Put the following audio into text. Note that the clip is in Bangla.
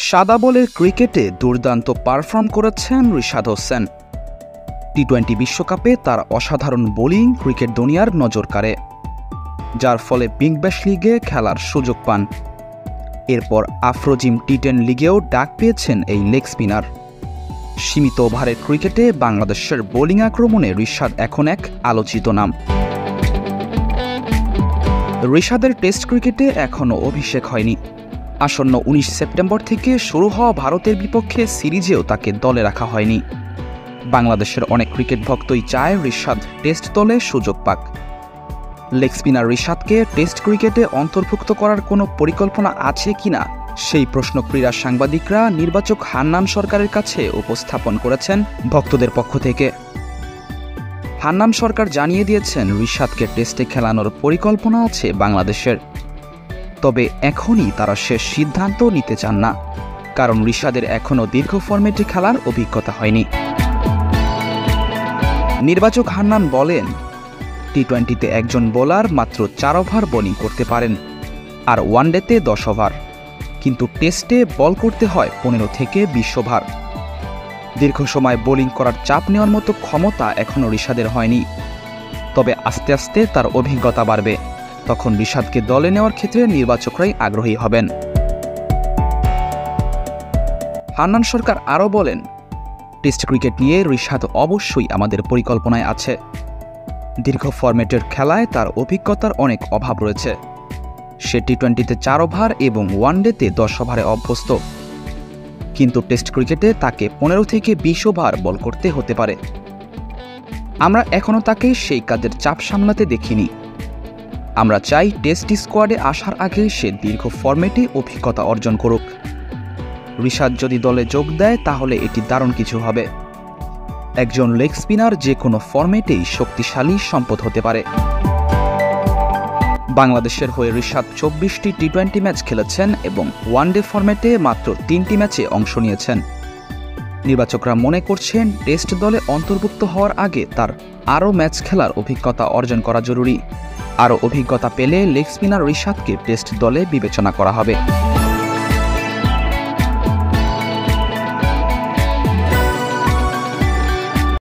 সাদা বলের ক্রিকেটে দুর্দান্ত পারফর্ম করেছেন রিশাদ হোসেন। টি-20 বিশ্বকাপে তার অসাধারণ বোলিং ক্রিকেট দুনিয়ার নজর কাড়ে, যার ফলে বিগ ব্যাশ লিগে খেলার সুযোগ পান। এরপর আফ্রোজিম টি10 লিগেও ডাক পেয়েছেন এই লেগ স্পিনার। সীমিত ওভারের ক্রিকেটে বাংলাদেশের বোলিং আক্রমণে রিশাদ এখন এক আলোচিত নাম। রিশাদের টেস্ট ক্রিকেটে এখনও অভিষেক হয়নি। আসন্ন 19 সেপ্টেম্বর থেকে শুরু হওয়া ভারতের বিপক্ষে সিরিজেও তাকে দলে রাখা হয়নি। বাংলাদেশের অনেক ক্রিকেট ভক্তই চায় রিশাদ টেস্ট দলে সুযোগ পাক। লেগ স্পিনার রিশাদকে টেস্ট ক্রিকেটে অন্তর্ভুক্ত করার কোনো পরিকল্পনা আছে কিনা, সেই প্রশ্ন ক্রীড়া সাংবাদিকরা নির্বাচক হান্নান সরকারের কাছে উপস্থাপন করেছেন ভক্তদের পক্ষ থেকে। হান্নান সরকার জানিয়ে দিয়েছেন রিশাদকে টেস্টে খেলানোর পরিকল্পনা আছে বাংলাদেশের। তবে এখনই তারা শেষ সিদ্ধান্ত নিতে চান না, কারণ রিশাদের এখনও দীর্ঘ ফরম্যাটে খেলার অভিজ্ঞতা হয়নি। নির্বাচক হান্নান বলেন, টি-20তে একজন বোলার মাত্র 4 ওভার বোলিং করতে পারেন, আর ওয়ানডেতে 10 ওভার, কিন্তু টেস্টে বল করতে হয় 15 থেকে 20 ওভার। দীর্ঘ সময় বোলিং করার চাপ নেওয়ার মতো ক্ষমতা এখনও রিশাদের হয়নি। তবে আস্তে আস্তে তার অভিজ্ঞতা বাড়বে, তখন রিশাদকে দলে নেওয়ার ক্ষেত্রে নির্বাচকরাই আগ্রহী হবেন। হান্নান সরকার আরও বলেন, টেস্ট ক্রিকেট নিয়ে রিশাদ অবশ্যই আমাদের পরিকল্পনায় আছে। দীর্ঘ ফরম্যাটের খেলায় তার অভিজ্ঞতার অনেক অভাব রয়েছে। সে টি-20তে 4 ওভার এবং ওয়ানডেতে 10 ওভারে অভ্যস্ত, কিন্তু টেস্ট ক্রিকেটে তাকে 15 থেকে 20 ওভার বল করতে হতে পারে। আমরা এখনও তাকে সেই কাজের চাপ সামলাতে দেখিনি। আমরা চাই টেস্ট স্কোয়াডে আসার আগে সে দীর্ঘ ফরম্যাটে অভিজ্ঞতা অর্জন করুক। রিশাদ যদি দলে যোগ দেয় তাহলে এটি দারুণ কিছু হবে। একজন লেগ স্পিনার যে কোনো ফরম্যাটেই শক্তিশালী সম্পদ হতে পারে। বাংলাদেশের হয়ে রিশাদ 24টি টি-20 ম্যাচ খেলেছেন এবং ওয়ানডে ফরম্যাটে মাত্র 3টি ম্যাচে অংশ নিয়েছেন। নির্বাচকরা মনে করছেন টেস্ট দলে অন্তর্ভুক্ত হওয়ার আগে তার আরও ম্যাচ খেলার অভিজ্ঞতা অর্জন করা জরুরি। আরও অভিজ্ঞতা পেলে লেগ স্পিনার রিশাদকে টেস্ট দলে বিবেচনা করা হবে।